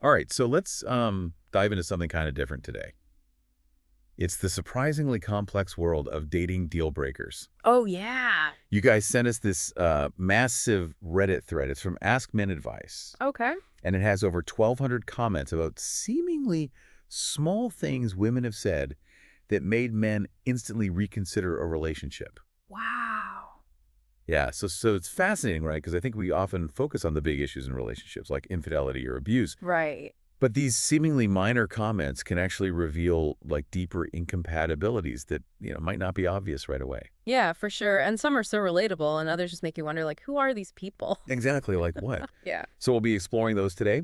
All right, so let's dive into something kind of different today. It's the surprisingly complex world of dating deal breakers. Oh, yeah. You guys sent us this massive Reddit thread. It's from Ask Men Advice, Okay. and it has over 1,200 comments about seemingly small things women have said that made men instantly reconsider a relationship. Wow. Yeah, so it's fascinating, right? Because I think we often focus on the big issues in relationships, like infidelity or abuse. Right. But these seemingly minor comments can actually reveal like deeper incompatibilities that, might not be obvious right away. Yeah, for sure. And some are so relatable, and others just make you wonder, like, who are these people? Exactly, like what? Yeah. So we'll be exploring those today,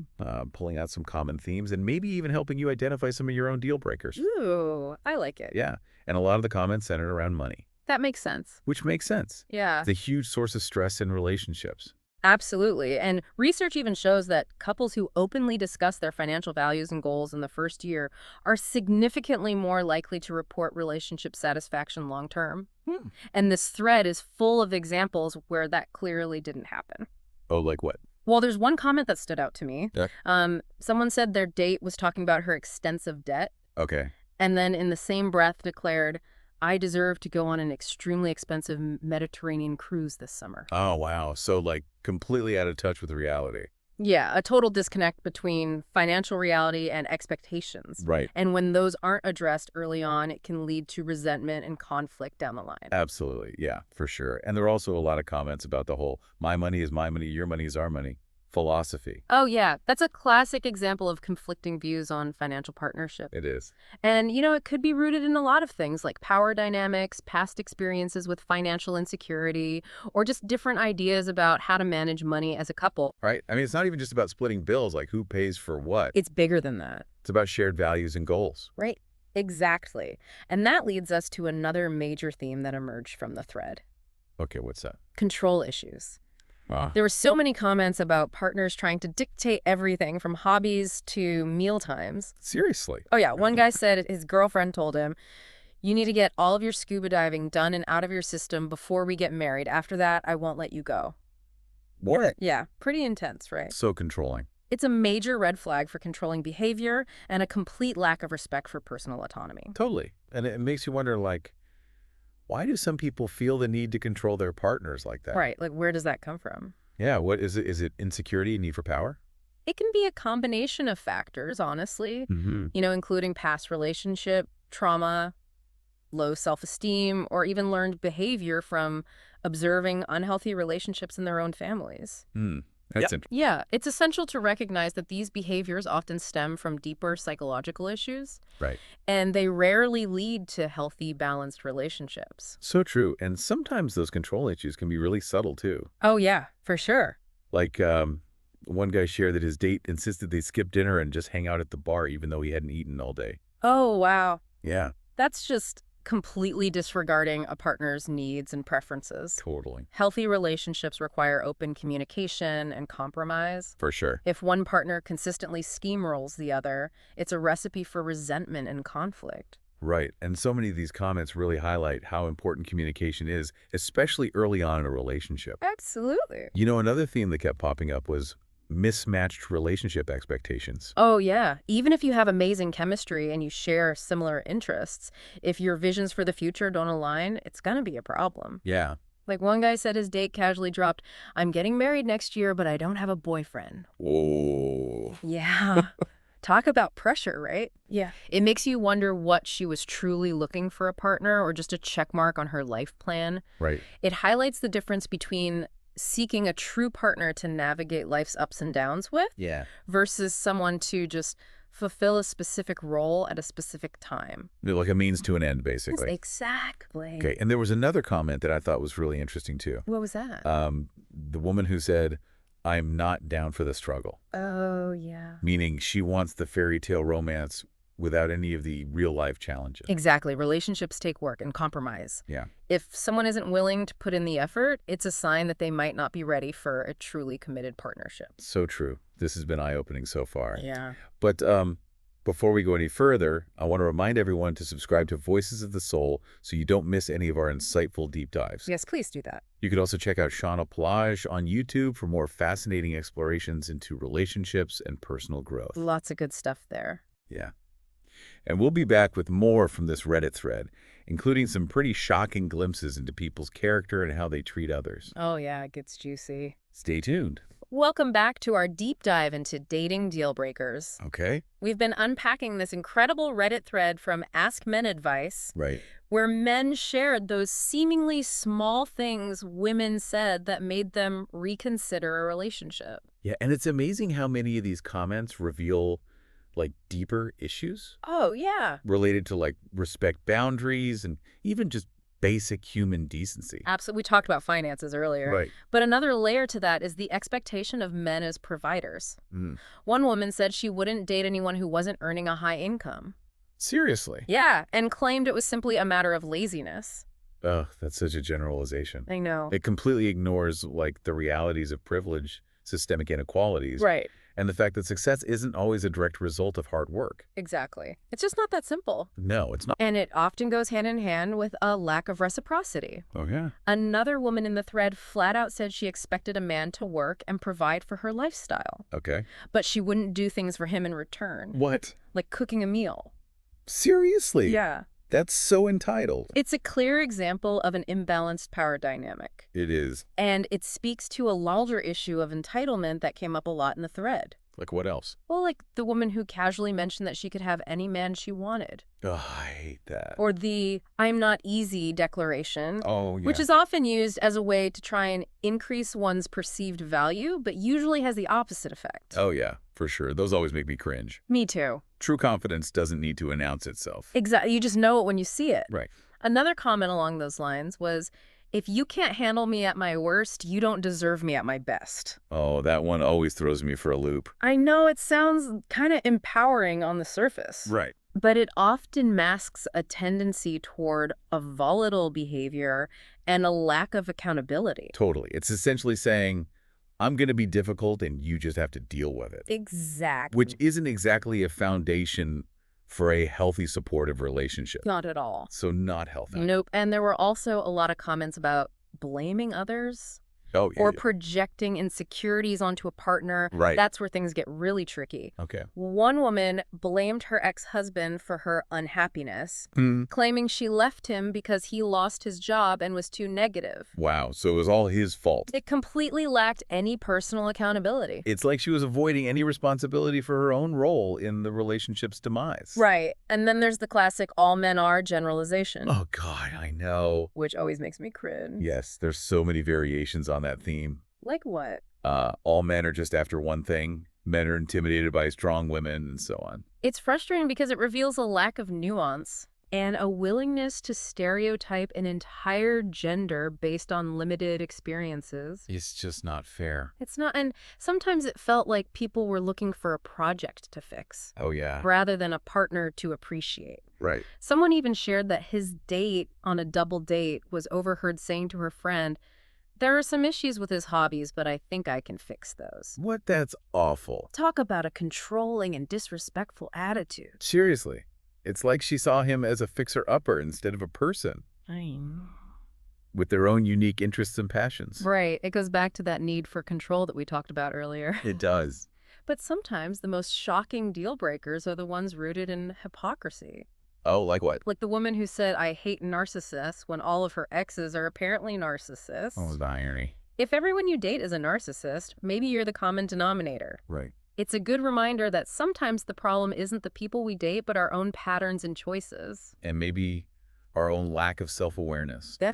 pulling out some common themes and maybe even helping you identify some of your own deal breakers. Ooh, I like it. Yeah, and a lot of the comments centered around money, That makes sense. which makes sense. Yeah, It's a huge source of stress in relationships. absolutely. And research even shows that couples who openly discuss their financial values and goals in the first year are significantly more likely to report relationship satisfaction long term. Hmm. And this thread is full of examples where that clearly didn't happen. Oh, like what? Well, there's one comment that stood out to me. Yeah. Someone said their date was talking about her extensive debt, Okay. and then in the same breath declared, I deserve to go on an extremely expensive Mediterranean cruise this summer. Oh, wow. So like completely out of touch with reality. Yeah, a total disconnect between financial reality and expectations. Right. And when those aren't addressed early on, it can lead to resentment and conflict down the line. Absolutely. Yeah, for sure. And there are also a lot of comments about the whole my money is my money, your money is our money philosophy. Oh, yeah, that's a classic example of conflicting views on financial partnership. It is. And, it could be rooted in a lot of things like power dynamics, past experiences with financial insecurity, or just different ideas about how to manage money as a couple. Right? I mean, it's not even just about splitting bills, like who pays for what. It's bigger than that, It's about shared values and goals. right? Exactly. And that leads us to another major theme that emerged from the thread: Okay, what's that? control issues. Ah, There were so many comments about partners trying to dictate everything from hobbies to meal times. seriously. Oh, yeah. One guy said his girlfriend told him, you need to get all of your scuba diving done and out of your system before we get married. After that, I won't let you go. What? Yeah, pretty intense, right? So controlling. It's a major red flag for controlling behavior and a complete lack of respect for personal autonomy. Totally. And it makes you wonder, like, why do some people feel the need to control their partners like that? Right, like where does that come from? Yeah, what is it? Is it insecurity, need for power? It can be a combination of factors, honestly, Mm-hmm. including past relationship, trauma, low self-esteem, or even learned behavior from observing unhealthy relationships in their own families. Hmm. That's interesting. Yeah, it's essential to recognize that these behaviors often stem from deeper psychological issues, Right. and they rarely lead to healthy, balanced relationships. So true. And sometimes those control issues can be really subtle too. Oh, yeah, for sure. Like, one guy shared that his date insisted they skip dinner and just hang out at the bar even though he hadn't eaten all day. Oh, wow. Yeah, That's just completely disregarding a partner's needs and preferences. totally. Healthy relationships require open communication and compromise. For sure. If one partner consistently steamrolls the other, it's a recipe for resentment and conflict. Right. And so many of these comments really highlight how important communication is, especially early on in a relationship. Absolutely. Another theme that kept popping up was mismatched relationship expectations. Oh, yeah. Even if you have amazing chemistry and you share similar interests, if your visions for the future don't align, it's going to be a problem. Yeah. Like one guy said his date casually dropped, I'm getting married next year, but I don't have a boyfriend. Oh. Yeah. Talk about pressure, right? Yeah. It makes you wonder what she was truly looking for a partner or just a check mark on her life plan. Right. It highlights the difference between seeking a true partner to navigate life's ups and downs with Yeah. versus someone to just fulfill a specific role at a specific time. Like a means to an end, basically. Exactly. Okay. And there was another comment that I thought was really interesting too. What was that? The woman who said, I'm not down for the struggle, Oh, yeah. meaning she wants the fairy tale romance without any of the real life challenges. Exactly. Relationships take work and compromise. Yeah. If someone isn't willing to put in the effort, it's a sign that they might not be ready for a truly committed partnership. So true. This has been eye-opening so far. Yeah. But Before we go any further, I want to remind everyone to subscribe to Voices of the Soul so you don't miss any of our insightful deep dives. Yes, please do that. You can also check out Shauna Palage on YouTube for more fascinating explorations into relationships and personal growth. Lots of good stuff there. Yeah. And we'll be back with more from this Reddit thread, including some pretty shocking glimpses into people's character and how they treat others. Oh yeah, it gets juicy. Stay tuned. Welcome back to our deep dive into dating deal breakers. Okay. We've been unpacking this incredible Reddit thread from Ask Men Advice, Right. where men shared those seemingly small things women said that made them reconsider a relationship. Yeah, and it's amazing how many of these comments reveal deeper issues Oh, yeah. related to respect boundaries and even just basic human decency. Absolutely. We talked about finances earlier. Right. But another layer to that is the expectation of men as providers. Mm. One woman said she wouldn't date anyone who wasn't earning a high income. Seriously? Yeah, and claimed it was simply a matter of laziness. Ugh, that's such a generalization. I know. It completely ignores the realities of privilege, systemic inequalities, Right. and the fact that success isn't always a direct result of hard work. Exactly. It's just not that simple. No, it's not. And it often goes hand in hand with a lack of reciprocity. Oh, yeah. Another woman in the thread flat out said she expected a man to work and provide for her lifestyle, Okay. but she wouldn't do things for him in return, What? like cooking a meal. Seriously? Yeah. That's so entitled. It's a clear example of an imbalanced power dynamic. It is. And it speaks to a larger issue of entitlement that came up a lot in the thread. Like what else? Well, like the woman who casually mentioned that she could have any man she wanted. Oh, I hate that. Or the "I'm not easy" declaration, Oh, yeah. which is often used as a way to try and increase one's perceived value, but usually has the opposite effect. Oh, yeah, for sure. Those always make me cringe. Me too. True confidence doesn't need to announce itself. Exactly. You just know it when you see it. Right. Another comment along those lines was, "If you can't handle me at my worst, you don't deserve me at my best." Oh, that one always throws me for a loop. I know it sounds kind of empowering on the surface. Right. But it often masks a tendency toward a volatile behavior and a lack of accountability. Totally. It's essentially saying, I'm going to be difficult and you just have to deal with it. Exactly. Which isn't exactly a foundation for a healthy, supportive relationship. Not at all. So not healthy. Nope. And there were also a lot of comments about blaming others Oh, yeah. or yeah. projecting insecurities onto a partner. Right. That's where things get really tricky. Okay. One woman blamed her ex-husband for her unhappiness, Hmm. claiming she left him because he lost his job and was too negative. Wow. So it was all his fault. It completely lacked any personal accountability. It's like she was avoiding any responsibility for her own role in the relationship's demise. Right. And then there's the classic "all men are" generalization, Oh, God, I know. which always makes me cringe. Yes, there's so many variations on that theme. Like what? All men are just after one thing. Men are intimidated by strong women and so on. It's frustrating because it reveals a lack of nuance and a willingness to stereotype an entire gender based on limited experiences. It's just not fair. It's not, and sometimes it felt like people were looking for a project to fix Oh, yeah. rather than a partner to appreciate. Right. Someone even shared that his date on a double date was overheard saying to her friend, "There are some issues with his hobbies, but I think I can fix those." What? That's awful. Talk about a controlling and disrespectful attitude. Seriously. It's like she saw him as a fixer-upper instead of a person with their own unique interests and passions. Right. It goes back to that need for control that we talked about earlier. It does. But sometimes the most shocking deal breakers are the ones rooted in hypocrisy. Oh, like what? Like the woman who said, "I hate narcissists," when all of her exes are apparently narcissists. Oh, the irony. If everyone you date is a narcissist, maybe you're the common denominator. Right. It's a good reminder that sometimes the problem isn't the people we date, but our own patterns and choices. And maybe our own lack of self-awareness. Def-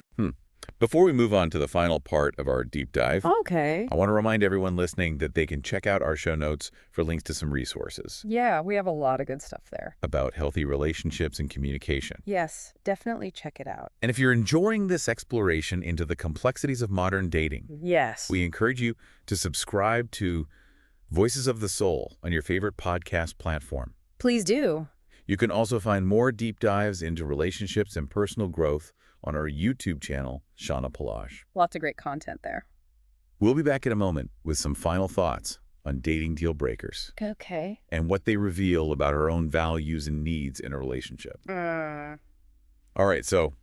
Before we move on to the final part of our deep dive, Okay. I want to remind everyone listening that they can check out our show notes for links to some resources Yeah, we have a lot of good stuff there. about healthy relationships and communication. Yes, definitely check it out. And if you're enjoying this exploration into the complexities of modern dating, Yes. we encourage you to subscribe to Voices of the Soul on your favorite podcast platform. Please do. You can also find more deep dives into relationships and personal growth on our YouTube channel, Shauna Palage. Lots of great content there. We'll be back in a moment with some final thoughts on dating deal breakers Okay. and what they reveal about our own values and needs in a relationship. All right, so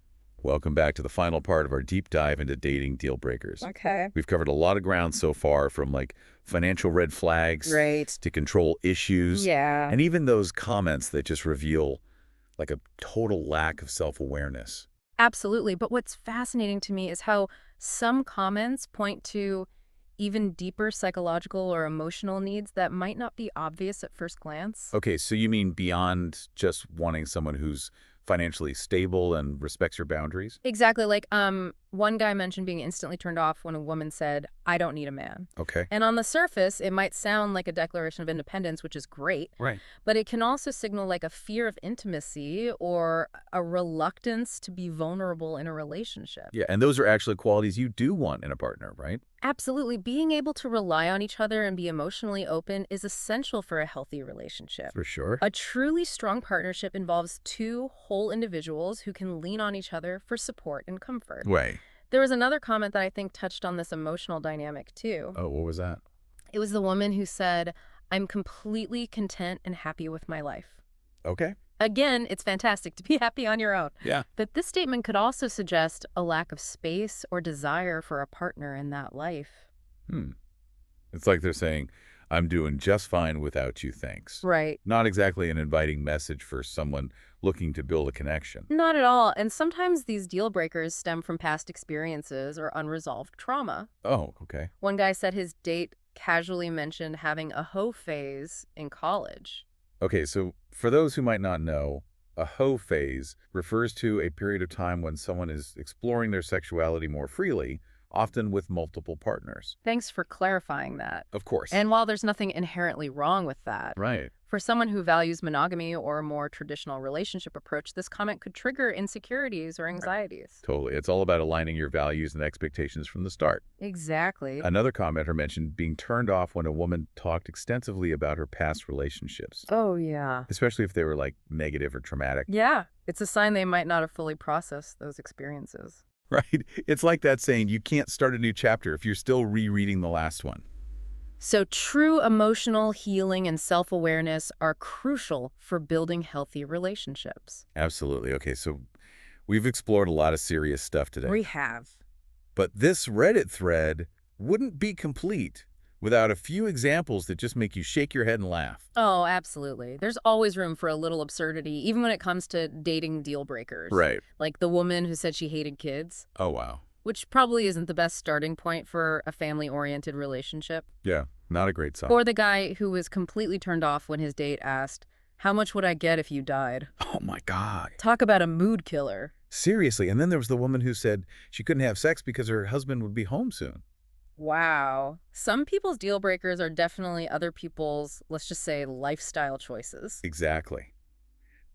welcome back to the final part of our deep dive into dating deal breakers. Okay. We've covered a lot of ground so far, from like financial red flags Right. to control issues, Yeah. and even those comments that just reveal like a total lack of self-awareness. Absolutely. But what's fascinating to me is how some comments point to even deeper psychological or emotional needs that might not be obvious at first glance. Okay, so you mean beyond just wanting someone who's financially stable and respects your boundaries? Exactly. Like, one guy mentioned being instantly turned off when a woman said, "I don't need a man." Okay. And on the surface, it might sound like a declaration of independence, which is great, Right. but it can also signal like a fear of intimacy or a reluctance to be vulnerable in a relationship. Yeah, and those are actually qualities you do want in a partner, right? Absolutely. Being able to rely on each other and be emotionally open is essential for a healthy relationship. For sure. A truly strong partnership involves two whole individuals who can lean on each other for support and comfort. Way. There was another comment that I think touched on this emotional dynamic too. Oh, what was that? It was the woman who said, "I'm completely content and happy with my life." Okay. Again, it's fantastic to be happy on your own. Yeah. But this statement could also suggest a lack of space or desire for a partner in that life. It's like they're saying, I'm doing just fine without you, thanks. Right. Not exactly an inviting message for someone looking to build a connection. Not at all. And sometimes these deal breakers stem from past experiences or unresolved trauma. Oh, okay. One guy said his date casually mentioned having a hoe phase in college. Okay, so for those who might not know, a hoe phase refers to a period of time when someone is exploring their sexuality more freely, often with multiple partners. Thanks for clarifying that. Of course. And while there's nothing inherently wrong with that, Right. for someone who values monogamy or a more traditional relationship approach, this comment could trigger insecurities or anxieties. Totally. It's all about aligning your values and expectations from the start. Exactly. Another commenter mentioned being turned off when a woman talked extensively about her past relationships, Oh, yeah. especially if they were like negative or traumatic. Yeah. It's a sign they might not have fully processed those experiences. Right? It's like that saying, you can't start a new chapter if you're still rereading the last one. So true emotional healing and self-awareness are crucial for building healthy relationships. Absolutely. Okay, so we've explored a lot of serious stuff today. We have. But this Reddit thread wouldn't be complete without a few examples that just make you shake your head and laugh. Oh, absolutely. There's always room for a little absurdity, even when it comes to dating deal breakers. Right. Like the woman who said she hated kids, Oh, wow. which probably isn't the best starting point for a family-oriented relationship. Yeah, not a great sign. Or the guy who was completely turned off when his date asked, "How much would I get if you died?" Oh, my God. Talk about a mood killer. Seriously. And then there was the woman who said she couldn't have sex because her husband would be home soon. Wow. Some people's deal breakers are definitely other people's, let's just say, lifestyle choices. Exactly.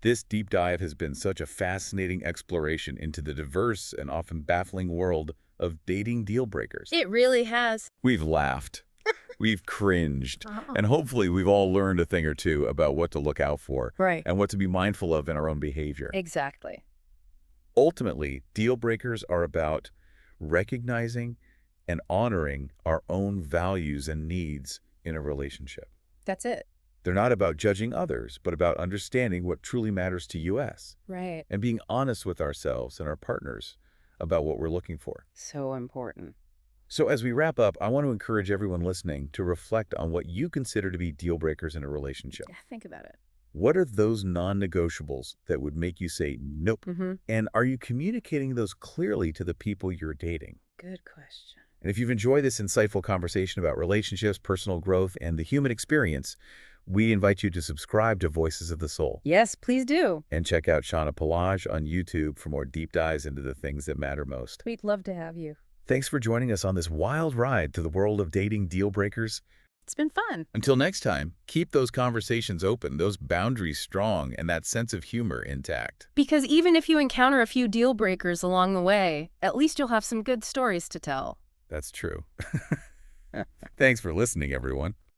This deep dive has been such a fascinating exploration into the diverse and often baffling world of dating deal breakers. It really has. We've laughed, we've cringed, Oh. and hopefully we've all learned a thing or two about what to look out for Right. and what to be mindful of in our own behavior. Exactly. Ultimately, deal breakers are about recognizing and honoring our own values and needs in a relationship. That's it. They're not about judging others, but about understanding what truly matters to us Right. and being honest with ourselves and our partners about what we're looking for. So important. So as we wrap up, I want to encourage everyone listening to reflect on what you consider to be deal breakers in a relationship. Yeah, think about it. What are those non-negotiables that would make you say nope? Mm-hmm. And are you communicating those clearly to the people you're dating? Good question. And if you've enjoyed this insightful conversation about relationships, personal growth, and the human experience, we invite you to subscribe to Voices of the Soul Yes, please do. and check out Shauna Pelage on YouTube for more deep dives into the things that matter most. We'd love to have you. Thanks for joining us on this wild ride to the world of dating deal breakers. It's been fun. Until next time, keep those conversations open, those boundaries strong, and that sense of humor intact. Because even if you encounter a few deal breakers along the way, at least you'll have some good stories to tell. That's true. Thanks for listening, everyone.